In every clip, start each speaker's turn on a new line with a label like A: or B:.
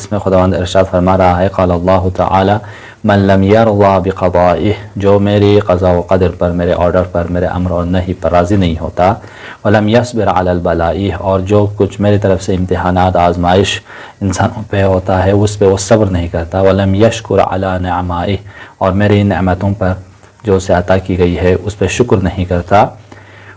A: اس میں خداوند ارشاد فرما رہا ہے قال اللہ تعالی من لم یرضى بقضائه، جو میری قضاء و قدر پر، میرے آرڈر پر، میرے امر اور نہی پر راضی نہیں ہوتا، ولم یصبر علی البلاء، اور جو کچھ میری طرف سے امتحانات آزمائش انسانوں پہ ہوتا ہے اس پہ وہ صبر نہیں کرتا، ولم یشکر علی نعمائه، اور میری نعمتوں پر جو اسے عطا کی گئی ہے اس پہ شکر نہیں کرتا،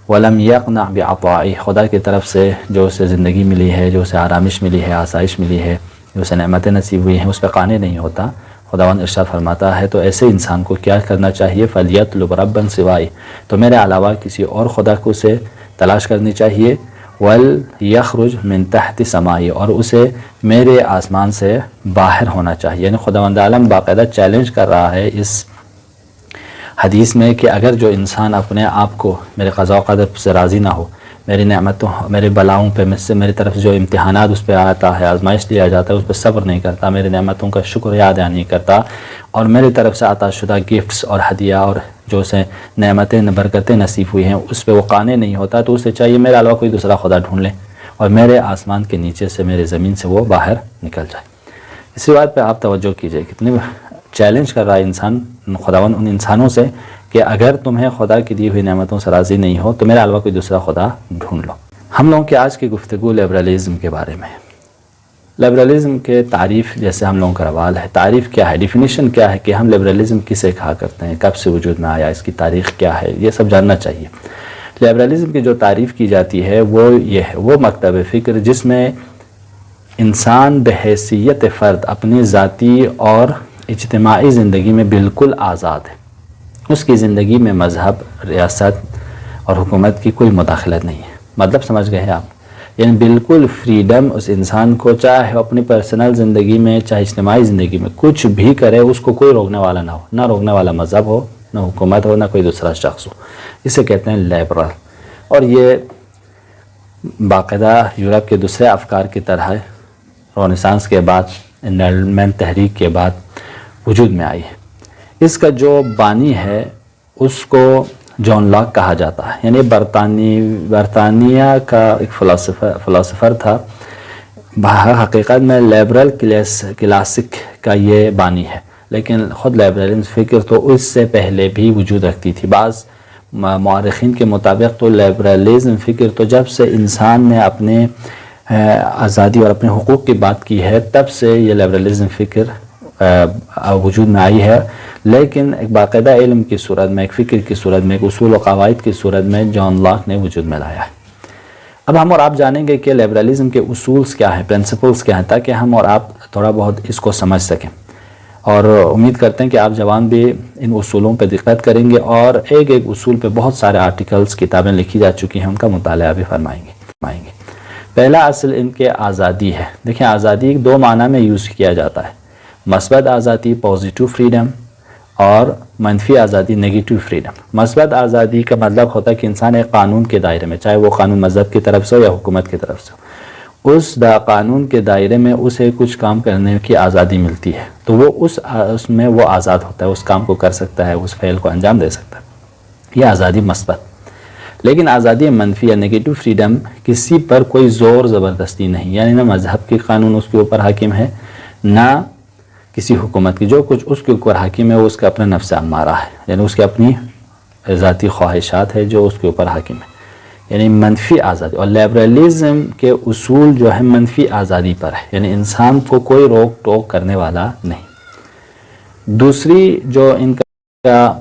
A: ولم یقنع بعطائه، خدا کی طرف سے جو اسے زندگی ملی ہے، جو اسے آرامش ملی ہے، آسائش ملی ہے، جو اسے نعمتیں نصیب ہوئی ہیں، اس پہ قانع نہیں ہوتا، خداوند ارشاد فرماتا ہے تو ایسے انسان کو کیا کرنا چاہیے، فلیطلب ربا سوائی، تو میرے علاوہ کسی اور خدا کو اسے تلاش کرنی چاہیے، ولیخرج من تحت سمائی، اور اسے میرے آسمان سے باہر ہونا چاہیے۔ یعنی خداوند عالم باقاعدہ چیلنج کر رہا ہے اس حدیث میں کہ اگر جو انسان اپنے آپ کو میرے قضاء و قدر سے راضی نہ ہو، میری نعمتوں، میرے بلاؤں پہ میری طرف جو امتحانات اس پہ آتا ہے، آزمائش دیا جاتا ہے، اس پہ صبر نہیں کرتا، میری نعمتوں کا شکر یاد نہیں کرتا، اور میری طرف سے عطا شدہ گفٹس اور ہدیہ اور جو اسے نعمتیں برکتیں نصیب ہوئی ہیں اس پہ وہ قانع نہیں ہوتا، تو اسے چاہیے میرے علاوہ کوئی دوسرا خدا ڈھونڈ لے اور میرے آسمان کے نیچے سے، میرے زمین سے وہ باہر نکل جائے۔ اسی بات پہ آپ توجہ کیجئے، کتنی چیلنج کر رہا ہے انسان، خداوند ان انسانوں سے کہ اگر تمہیں خدا کی دی ہوئی نعمتوں سے راضی نہیں ہو تو میرے علاوہ کوئی دوسرا خدا ڈھونڈ لو۔ ہم لوگوں کی آج کی گفتگو لبرلزم کے بارے میں ہے۔ لبرلزم کے تعریف جیسے ہم لوگوں کا روال ہے، تعریف کیا ہے، ڈیفینیشن کیا ہے کہ ہم لبرلزم کسے کہا کرتے ہیں، کب سے وجود میں آیا، اس کی تاریخ کیا ہے، یہ سب جاننا چاہیے۔ لبرلزم کی جو تعریف کی جاتی ہے وہ یہ ہے، وہ مکتب فکر جس میں انسان بحیثیت فرد اپنی ذاتی اور اجتماعی زندگی میں بالکل آزاد ہے، اس کی زندگی میں مذہب، ریاست اور حکومت کی کوئی مداخلت نہیں ہے۔ مطلب سمجھ گئے آپ؟ یعنی بالکل فریڈم اس انسان کو، چاہے اپنی پرسنل زندگی میں چاہے اجتماعی زندگی میں کچھ بھی کرے، اس کو کوئی روکنے والا نہ ہو، نہ روکنے والا مذہب ہو، نہ حکومت ہو، نہ کوئی دوسرا شخص ہو۔ اسے کہتے ہیں لیبرل، اور یہ باقاعدہ یورپ کے دوسرے افکار کی طرح رونیسانس کے بعد، انلائٹمنٹ تحریک کے بعد وجود میں آئی ہے۔ اس کا جو بانی ہے اس کو جان لاک کہا جاتا ہے، یعنی برطانیہ کا ایک فلاسفر تھا، حقیقت میں لیبرل کلاسک کا یہ بانی ہے، لیکن خود لیبرلزم فکر تو اس سے پہلے بھی وجود رکھتی تھی۔ بعض مورخین کے مطابق تو لیبرلزم فکر تو جب سے انسان نے اپنے آزادی اور اپنے حقوق کی بات کی ہے تب سے یہ لیبرلزم فکر وجود میں آئی ہے، لیکن ایک باقاعدہ علم کی صورت میں، ایک فکر کی صورت میں، ایک اصول و قواعد کی صورت میں جان لاک نے وجود میں لایا ہے۔ اب ہم اور آپ جانیں گے کہ لیبرلزم کے اصولز کیا ہیں، پرنسپلز کیا ہیں، تاکہ ہم اور آپ تھوڑا بہت اس کو سمجھ سکیں، اور امید کرتے ہیں کہ آپ جوان بھی ان اصولوں پہ دقت کریں گے، اور ایک ایک اصول پہ بہت سارے آرٹیکلز، کتابیں لکھی جا چکی ہیں، ان کا مطالعہ بھی فرمائیں گے۔ پہلا اصل ان کے آزادی ہے۔ دیکھیں آزادی دو معنی میں یوز کیا جاتا ہے، مثبت آزادی پازیٹیو فریڈم، اور منفی آزادی نیگیٹو فریڈم۔ مثبت آزادی کا مطلب ہوتا ہے کہ انسان ایک قانون کے دائرے میں، چاہے وہ قانون مذہب کی طرف سے ہو یا حکومت کی طرف سے ہو، اس قانون کے دائرے میں اسے کچھ کام کرنے کی آزادی ملتی ہے، تو وہ اس میں وہ آزاد ہوتا ہے، اس کام کو کر سکتا ہے، اس فعل کو انجام دے سکتا ہے، یہ آزادی مثبت۔ لیکن آزادی منفی یا نیگیٹو فریڈم کسی پر کوئی زور زبردستی نہیں، یعنی نہ مذہب کی قانون اس کے اوپر حاکم ہے، نہ کسی حکومت کی، جو کچھ اس کے اوپر حاکم ہے وہ اس کا اپنا نفس امارہ ہے، یعنی اس کے اپنی ذاتی خواہشات ہے جو اس کے اوپر حاکم ہے، یعنی منفی آزادی۔ اور لیبرلزم کے اصول جو ہے منفی آزادی پر ہے، یعنی انسان کو کوئی روک ٹوک کرنے والا نہیں۔ دوسری جو ان کا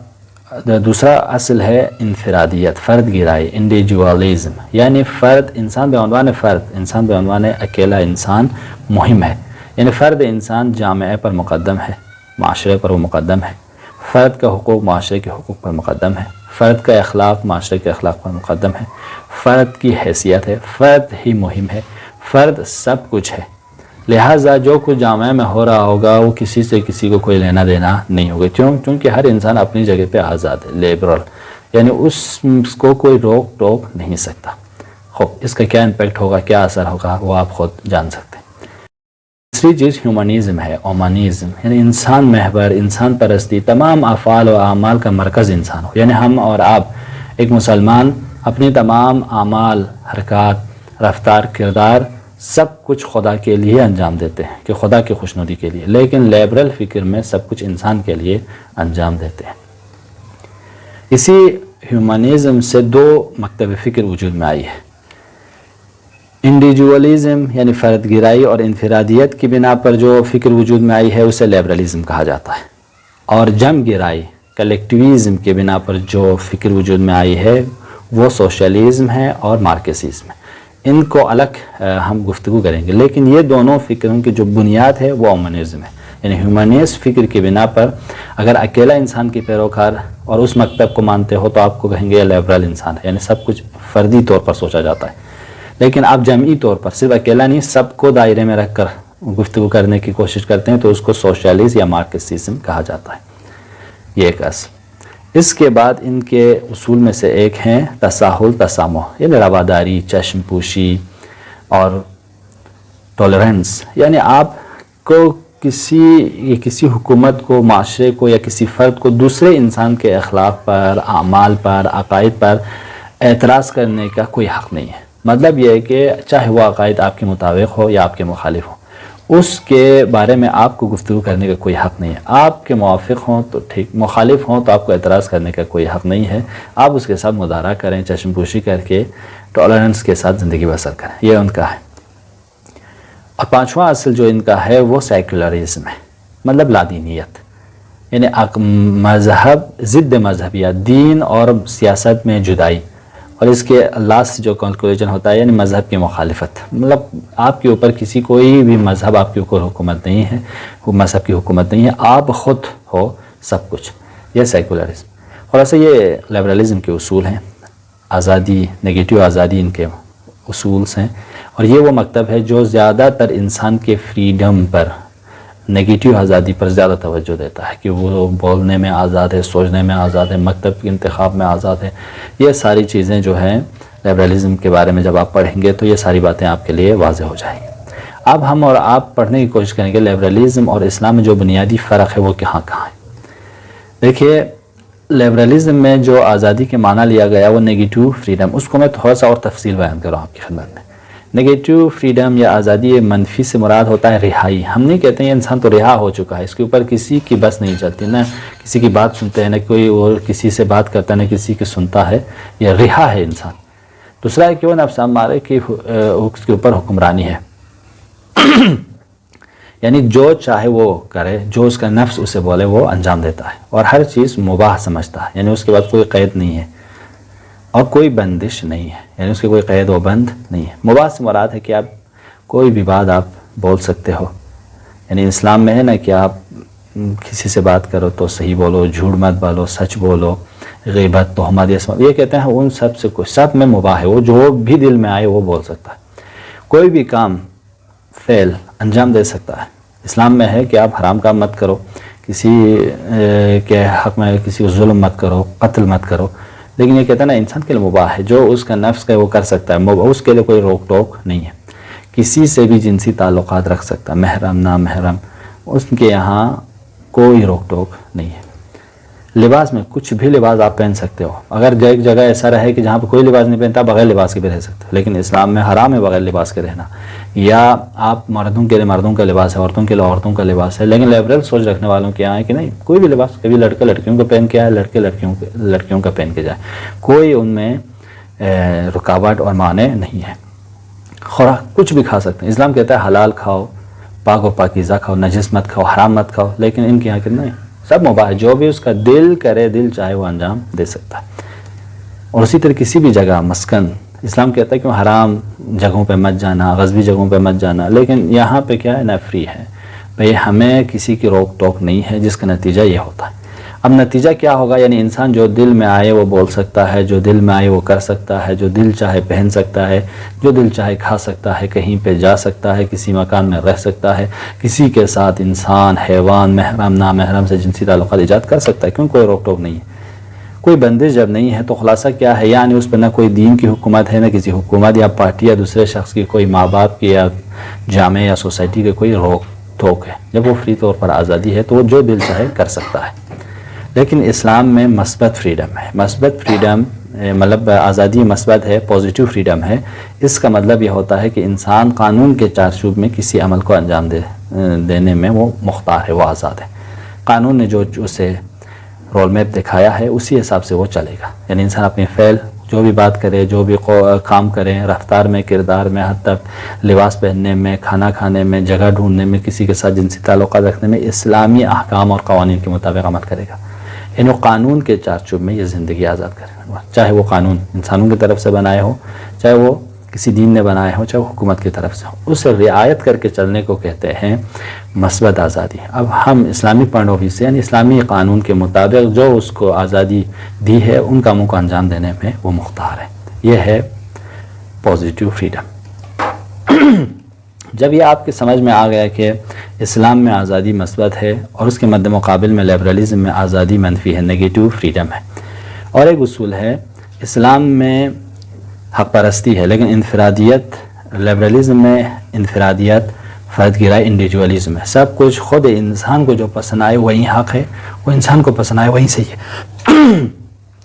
A: دوسرا اصل ہے انفرادیت، فرد گرائی، انڈیویجولزم، یعنی فرد، انسان بعنوان فرد، انسان بعنوان اکیلا انسان مہم ہے، یعنی فرد انسان جامعہ پر مقدم ہے، معاشرے پر وہ مقدم ہے، فرد کا حقوق معاشرے کے حقوق پر مقدم ہے، فرد کا اخلاق معاشرے کے اخلاق پر مقدم ہے، فرد کی حیثیت ہے، فرد ہی مہم ہے، فرد سب کچھ ہے، لہٰذا جو کچھ جامعہ میں ہو رہا ہوگا وہ کسی سے کسی کو کوئی لینا دینا نہیں ہوگا، چونکہ ہر انسان اپنی جگہ پہ آزاد ہے، لیبرل، یعنی اس کو کوئی روک ٹوک نہیں سکتا۔ اس کا کیا امپیکٹ ہوگا، کیا اثر ہوگا، وہ آپ خود جان سکتے ہیں۔ تیسری چیز ہیومنزم ہے، اومنزم، یعنی انسان محور، انسان پرستی، تمام افعال و اعمال کا مرکز انسان ہو، یعنی ہم اور آپ، ایک مسلمان اپنی تمام اعمال، حرکات، رفتار، کردار سب کچھ خدا کے لیے انجام دیتے ہیں کہ خدا کی خوشنودی کے لیے، لیکن لیبرل فکر میں سب کچھ انسان کے لیے انجام دیتے ہیں۔ اسی ہیومنزم سے دو مکتب فکر وجود میں آئی ہے۔ انڈیویجولزم یعنی فرد گرائی اور انفرادیت کی بنا پر جو فکر وجود میں آئی ہے اسے لیبرلزم کہا جاتا ہے، اور جم گرائی کلیکٹیویزم کے بنا پر جو فکر وجود میں آئی ہے وہ سوشلزم ہے اور مارکسزم ہے۔ ان کو الگ ہم گفتگو کریں گے، لیکن یہ دونوں فکروں کی جو بنیاد ہے وہ ہیومنزم ہے۔ یعنی ہیومنسٹ فکر کی بنا پر اگر اکیلا انسان کی پیروکار اور اس مکتب کو مانتے ہو تو آپ کو کہیں گے یہ لیبرل انسان ہے، یعنی سب کچھ فردی طور پر سوچا جاتا ہے۔ لیکن آپ جمعی طور پر صرف اکیلا نہیں، سب کو دائرے میں رکھ کر گفتگو کرنے کی کوشش کرتے ہیں تو اس کو سوشلزم یا مارکسزم کہا جاتا ہے۔ یہ ایک اصل۔ اس کے بعد ان کے اصول میں سے ایک ہیں تساہل تسامح، یعنی رواداری، چشم پوشی اور ٹولرنس، یعنی آپ کو کسی حکومت کو، معاشرے کو یا کسی فرد کو دوسرے انسان کے اخلاق پر، اعمال پر، عقائد پر اعتراض کرنے کا کوئی حق نہیں ہے۔ مطلب یہ ہے کہ چاہے وہ عقائد آپ کے مطابق ہو یا آپ کے مخالف ہو، اس کے بارے میں آپ کو گفتگو کرنے کا کوئی حق نہیں ہے۔ آپ کے موافق ہوں تو ٹھیک، مخالف ہوں تو آپ کو اعتراض کرنے کا کوئی حق نہیں ہے۔ آپ اس کے ساتھ مدارا کریں، چشم پوشی کر کے ٹالرنس کے ساتھ زندگی بسر کریں، یہ ان کا ہے۔ اور پانچواں اصل جو ان کا ہے وہ سیکولرزم ہے، مطلب لادینیت، یعنی مذہب ضد مذہب یا دین اور سیاست میں جدائی، اور اس کے لاسٹ جو کنکلوژن ہوتا ہے یعنی مذہب کی مخالفت، مطلب آپ کے اوپر کسی کوئی بھی مذہب آپ کے اوپر حکومت نہیں ہے، مذہب کی حکومت نہیں ہے، آپ خود ہو سب کچھ، یہ سیکولرزم۔ خلاصہ یہ لیبرلزم کے اصول ہیں، آزادی، نگیٹو آزادی ان کے اصولز ہیں، اور یہ وہ مکتب ہے جو زیادہ تر انسان کے فریڈم پر، نگیٹو آزادی پر زیادہ توجہ دیتا ہے کہ وہ بولنے میں آزاد ہے، سوچنے میں آزاد ہے، مکتب کے انتخاب میں آزاد ہے۔ یہ ساری چیزیں جو ہیں لیبرلزم کے بارے میں جب آپ پڑھیں گے تو یہ ساری باتیں آپ کے لیے واضح ہو جائیں گی۔ اب ہم اور آپ پڑھنے کی کوشش کریں گے لیبرلزم اور اسلام میں جو بنیادی فرق ہے وہ کہاں ہے۔ دیکھیے، لیبرلزم میں جو آزادی کے معنی لیا گیا وہ نگیٹو فریڈم، اس کو میں تھوڑا سا اور تفصیل بیان کر رہا ہوں آپ کی خدمت میں۔ نگیٹو فریڈم یا آزادی منفی سے مراد ہوتا ہے رہائی۔ ہم نہیں کہتے ہیں انسان تو رہا ہو چکا ہے، اس کے اوپر کسی کی بس نہیں چلتی، نہ کسی کی بات سنتے ہیں، نہ کوئی اور کسی سے بات کرتا ہے، نہ کسی کی سنتا ہے، یہ رہا ہے انسان۔ دوسرا ہے کہ وہ نفس امارے کی اس کے اوپر حکمرانی ہے، یعنی جو چاہے وہ کرے، جو اس کا نفس اسے بولے وہ انجام دیتا ہے، اور ہر چیز مباح سمجھتا ہے، یعنی اس کے بعد کوئی قید نہیں ہے اور کوئی بندش نہیں ہے، یعنی اس کے کوئی قید و بند نہیں ہے۔ مباح سے مراد ہے کہ آپ کوئی بھی بات آپ بول سکتے ہو، یعنی اسلام میں ہے نا کہ آپ کسی سے بات کرو تو صحیح بولو، جھوٹ مت بولو، سچ بولو، غیبت، تہمت، یہ کہتے ہیں ان سب سے کچھ سب میں مباح ہے، وہ جو بھی دل میں آئے وہ بول سکتا ہے، کوئی بھی کام فعل انجام دے سکتا ہے۔ اسلام میں ہے کہ آپ حرام کام مت کرو، کسی کے حق میں کسی کو ظلم مت کرو، قتل مت کرو، لیکن یہ کہتا ہے نا انسان کے لیے مباح ہے، جو اس کا نفس کا وہ کر سکتا ہے، اس کے لیے کوئی روک ٹوک نہیں ہے۔ کسی سے بھی جنسی تعلقات رکھ سکتا ہے، محرم نامحرم، اس کے یہاں کوئی روک ٹوک نہیں ہے۔ لباس میں کچھ بھی لباس آپ پہن سکتے ہو، اگر ایک جگہ ایسا رہے کہ جہاں پہ کوئی لباس نہیں پہنتا بغیر لباس کے بھی رہ سکتے، لیکن اسلام میں حرام ہے بغیر لباس کے رہنا، یا آپ مردوں کے لیے مردوں کا لباس ہے، عورتوں کے لیے عورتوں کا لباس ہے، لیکن لیبرل سوچ رکھنے والوں کے یہاں ہے کہ نہیں، کوئی بھی لباس، کبھی لڑکا لڑکیوں کو پہن کے آئے، لڑکے لڑکیوں کا پہن کے جائے، کوئی ان میں رکاوٹ اور مانع نہیں ہے۔ خوراک کچھ بھی کھا سکتے ہیں، اسلام کہتا ہے حلال کھاؤ، پاک و پاکیزہ کھاؤ، نجس مت کھاؤ، حرام مت کھاؤ، لیکن ان کے یہاں کہ نہیں، سب مباح ہے، جو بھی اس کا دل کرے، دل چاہے وہ انجام دے سکتا ہے۔ اور اسی طرح کسی بھی جگہ مسکن، اسلام کہتا ہے کہ حرام جگہوں پہ مت جانا، غصبی جگہوں پہ مت جانا، لیکن یہاں پہ کیا ہے نا، فری ہے بھئی، ہمیں کسی کی روک ٹوک نہیں ہے، جس کا نتیجہ یہ ہوتا ہے۔ اب نتیجہ کیا ہوگا، یعنی انسان جو دل میں آئے وہ بول سکتا ہے، جو دل میں آئے وہ کر سکتا ہے، جو دل چاہے پہن سکتا ہے، جو دل چاہے کھا سکتا ہے، کہیں پہ جا سکتا ہے، کسی مکان میں رہ سکتا ہے، کسی کے ساتھ انسان، حیوان، محرم نامحرم سے جنسی تعلقات ایجاد کر سکتا ہے، کیوں کوئی روک ٹوک نہیں ہے، کوئی بندش جب نہیں ہے تو خلاصہ کیا ہے، یعنی اس پہ نہ کوئی دین کی حکومت ہے، نہ کسی حکومت یا پارٹی یا دوسرے شخص کی، کوئی ماں باپ کی یا جامع یا سوسائٹی کے کوئی روک ٹوک ہے۔ جب وہ فری طور پر آزادی ہے تو وہ جو دل چاہے کر سکتا ہے۔ لیکن اسلام میں مثبت فریڈم ہے، مثبت فریڈم مطلب آزادی مثبت ہے، پازیٹیو فریڈم ہے، اس کا مطلب یہ ہوتا ہے کہ انسان قانون کے چارچوب میں کسی عمل کو انجام دینے میں وہ مختار ہے، وہ آزاد ہے۔ قانون نے جو اسے رول میپ دکھایا ہے اسی حساب سے وہ چلے گا، یعنی انسان اپنے فعل جو بھی بات کرے، جو بھی کام کرے، رفتار میں، کردار میں، حد تک لباس پہننے میں، کھانا کھانے میں، جگہ ڈھونڈنے میں، کسی کے ساتھ جنسی تعلقات رکھنے میں اسلامی احکام اور قوانین کے مطابق عمل کرے گا، یعنی وہ قانون کے چارچوب میں یہ زندگی آزاد کرے گا، چاہے وہ قانون انسانوں کی طرف سے بنائے ہو، چاہے وہ کسی دین نے بنائے ہو، چاہے وہ حکومت کی طرف سے ہو، اسے رعایت کر کے چلنے کو کہتے ہیں مثبت آزادی۔ اب ہم اسلامی پوائنٹ آف ویو سے یعنی اسلامی قانون کے مطابق جو اس کو آزادی دی ہے ان کاموں کو انجام دینے میں وہ مختار ہے، یہ ہے پازیٹیو فریڈم۔ جب یہ آپ کے سمجھ میں آ گیا کہ اسلام میں آزادی مثبت ہے اور اس کے مد مقابل میں لبرلزم میں آزادی منفی ہے، نیگیٹو فریڈم ہے، اور ایک اصول ہے اسلام میں حق پرستی ہے لیکن انفرادیت، لبرلزم میں انفرادیت، فرد گرائے، انڈیویجولزم ہے، سب کچھ خود انسان کو جو پسند آئے وہی حق ہے، وہ انسان کو پسند آئے وہی صحیح ہے۔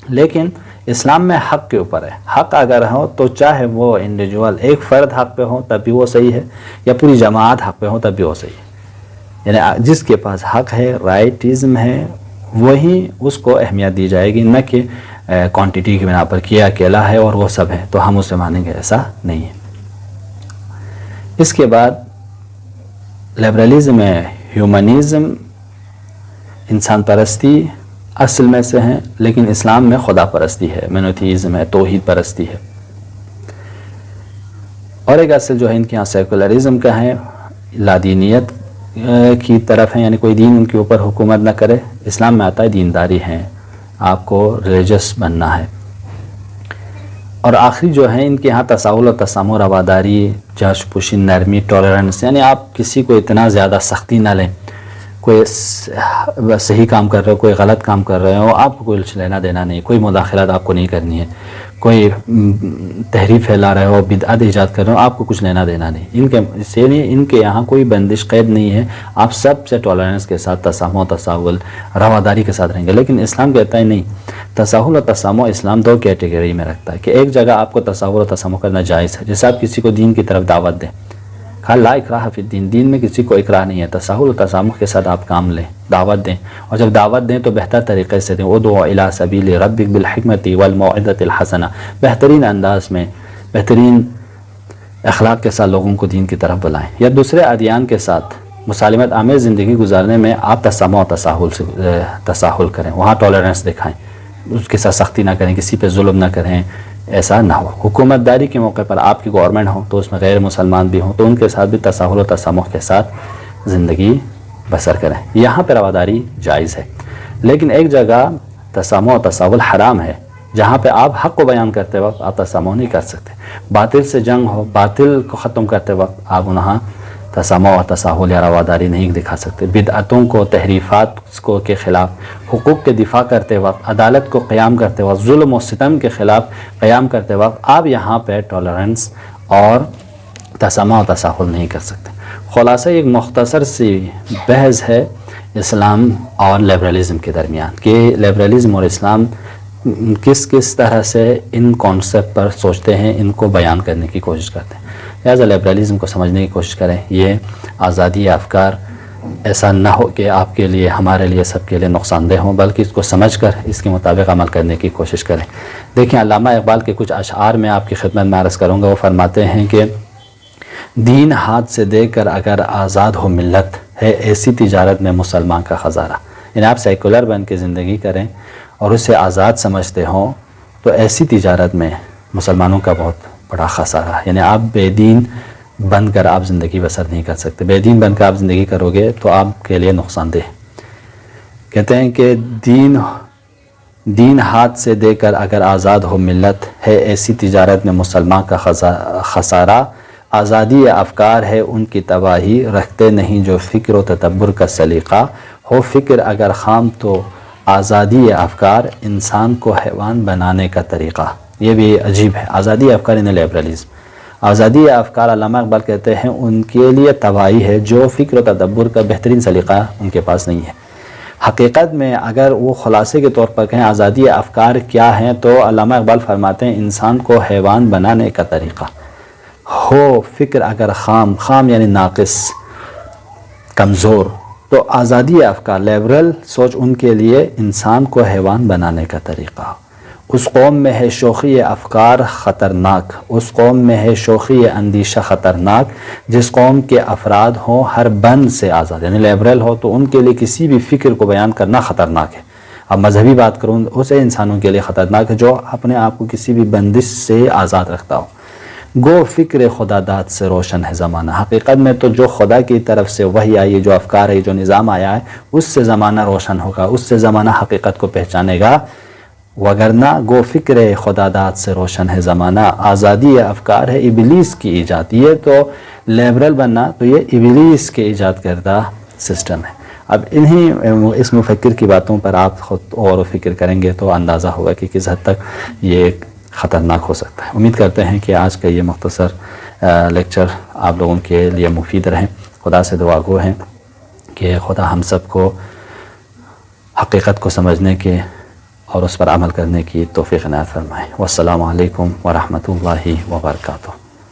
A: لیکن اسلام میں حق کے اوپر ہے، حق اگر ہو تو چاہے وہ انڈیویجول ایک فرد حق پہ ہو تب بھی وہ صحیح ہے، یا پوری جماعت حق پہ ہو تب بھی وہ صحیح ہے، یعنی جس کے پاس حق ہے، رائٹزم ہے، وہی اس کو اہمیت دی جائے گی، نہ کہ کوانٹٹی کی بنا پر کیا اکیلا ہے اور وہ سب ہے تو ہم اسے مانیں گے، ایسا نہیں ہے۔ اس کے بعد لبرلزم میں ہیومنزم، انسان پرستی اصل میں سے ہیں، لیکن اسلام میں خدا پرستی ہے، مونوتھیزم ہے، توحید پرستی ہے، اور ایک اصل جو ہے ان کے یہاں سیکولرزم کا ہے، لادینیت کی طرف ہے، یعنی کوئی دین ان کے اوپر حکومت نہ کرے۔ اسلام میں آتا ہے دینداری ہے، آپ کو ریلیجس بننا ہے۔ اور آخری جو ہے ان کے ہاں تساہل و تسامح، رواداری، جاش پوشی، نرمی، ٹالرنس، یعنی آپ کسی کو اتنا زیادہ سختی نہ لیں، کوئی صحیح کام کر رہے ہو، کوئی غلط کام کر رہے ہو، آپ کو کچھ لینا دینا نہیں، کوئی مداخلت آپ کو نہیں کرنی ہے، کوئی تحریف پھیلا رہے ہو، بدعت ایجاد کر رہے ہو، آپ کو کچھ لینا دینا نہیں، ان کے یہاں کوئی بندش قید نہیں ہے، آپ سب سے ٹالرنس کے ساتھ، تسامح و تساہل، رواداری کے ساتھ رہیں گے۔ لیکن اسلام کہتا ہے نہیں، تساہل و تسامح اسلام دو کیٹیگری میں رکھتا ہے کہ ایک جگہ آپ کو تساہل و تسامح کرنا جائز ہے، جیسے آپ کسی کو دین کی طرف دعوت دیں، کہا لا اکراہ فی الدین، دین میں کسی کو اکراہ نہیں ہے، تساہل و تسامح کے ساتھ آپ کام لیں، دعوت دیں، اور جب دعوت دیں تو بہتر طریقے سے دیں، ادعو الی سبیل ربک بالحکمۃ والموعظۃ الحسنہ، بہترین انداز میں، بہترین اخلاق کے ساتھ لوگوں کو دین کی طرف بلائیں، یا دوسرے ادیان کے ساتھ مسالمت آمیز زندگی گزارنے میں آپ تسامح و تساہل کریں، وہاں ٹالرنس دکھائیں، اس کے ساتھ سختی نہ کریں، کسی پہ ظلم نہ کریں، ایسا نہ ہو۔ حکومت داری کے موقع پر آپ کی گورنمنٹ ہو تو اس میں غیر مسلمان بھی ہوں تو ان کے ساتھ بھی تساہل و تسامح کے ساتھ زندگی بسر کریں، یہاں پہ رواداری جائز ہے۔ لیکن ایک جگہ تسامح و تساہل حرام ہے، جہاں پہ آپ حق کو بیان کرتے وقت آپ تسامح نہیں کر سکتے، باطل سے جنگ ہو، باطل کو ختم کرتے وقت آپ وہاں تسامح و تساہل یا رواداری نہیں دکھا سکتے، بدعتوں کو، تحریفات کو کے خلاف حقوق کے دفاع کرتے وقت، عدالت کو قیام کرتے وقت، ظلم و ستم کے خلاف قیام کرتے وقت آپ یہاں پہ ٹالرنس اور تسامح و تساہل نہیں کر سکتے۔ خلاصہ ایک مختصر سی بحث ہے اسلام اور لبرلزم کے درمیان کہ لبرلزم اور اسلام کس طرح سے ان کانسیپٹ پر سوچتے ہیں، ان کو بیان کرنے کی کوشش کرتے ہیں۔ لہٰذا لبرلزم کو سمجھنے کی کوشش کریں، یہ آزادی افکار ایسا نہ ہو کہ آپ کے لیے، ہمارے لیے، سب کے لیے نقصان دہ ہوں، بلکہ اس کو سمجھ کر اس کے مطابق عمل کرنے کی کوشش کریں۔ دیکھیں علامہ اقبال کے کچھ اشعار میں آپ کی خدمت میں عرض کروں گا، وہ فرماتے ہیں کہ دین ہاتھ سے دے کر اگر آزاد ہو ملت، ہے ایسی تجارت میں مسلمان کا خزارہ، یعنی آپ سیکولر بن کے زندگی کریں اور اسے آزاد سمجھتے ہوں تو ایسی تجارت میں مسلمانوں کا بہت بڑا خسارہ ہے، یعنی آپ بے دین بن کر آپ زندگی بسر نہیں کر سکتے، بے دین بن کر آپ زندگی کرو گے تو آپ کے لیے نقصان دہ۔ کہتے ہیں کہ دین ہاتھ سے دے کر اگر آزاد ہو ملت، ہے ایسی تجارت میں مسلمان کا خسارہ، آزادی افکار ہے ان کی تباہی، رکھتے نہیں جو فکر و تدبر کا سلیقہ، ہو فکر اگر خام تو آزادی افکار انسان کو حیوان بنانے کا طریقہ۔ یہ بھی عجیب ہے، آزادی افکار ان لبرلزم، آزادی افکار علامہ اقبال کہتے ہیں ان کے لیے تباہی ہے جو فکر و تدبر کا بہترین سلیقہ ان کے پاس نہیں ہے۔ حقیقت میں اگر وہ خلاصے کے طور پر کہیں آزادی افکار کیا ہیں تو علامہ اقبال فرماتے ہیں انسان کو حیوان بنانے کا طریقہ ہو فکر اگر خام یعنی ناقص کمزور، تو آزادی افکار لیبرل سوچ ان کے لیے انسان کو حیوان بنانے کا طریقہ۔ اس قوم میں ہے شوخی افکار خطرناک، اس قوم میں ہے شوخی اندیشہ خطرناک، جس قوم کے افراد ہوں ہر بند سے آزاد، یعنی لیبرل ہو تو ان کے لیے کسی بھی فکر کو بیان کرنا خطرناک ہے۔ اب مذہبی بات کروں اسے انسانوں کے لیے خطرناک ہے جو اپنے آپ کو کسی بھی بندش سے آزاد رکھتا ہو۔ گو فکر خدا داد سے روشن ہے زمانہ، حقیقت میں تو جو خدا کی طرف سے وحی آئی ہے، جو افکار ہے، جو نظام آیا ہے، اس سے زمانہ روشن ہوگا، اس سے زمانہ حقیقت کو پہچانے گا، وگرنہ گو فکر خدا داد سے روشن ہے زمانہ۔ آزادی افکار ہے ابلیس کی ایجاد، یہ تو لیبرل بننا تو یہ ابلیس کے ایجاد کردہ سسٹم ہے۔ اب اس مفکر کی باتوں پر آپ خود غور و فکر کریں گے تو اندازہ ہوگا کہ کس حد تک یہ خطرناک ہو سکتا ہے۔ امید کرتے ہیں کہ آج کا یہ مختصر لیکچر آپ لوگوں کے لیے مفید رہیں۔ خدا سے دعا گو ہیں کہ خدا ہم سب کو حقیقت کو سمجھنے کے اور اس پر عمل کرنے کی توفیق عنایت فرمائے۔ والسلام علیکم ورحمۃ اللہ وبرکاتہ۔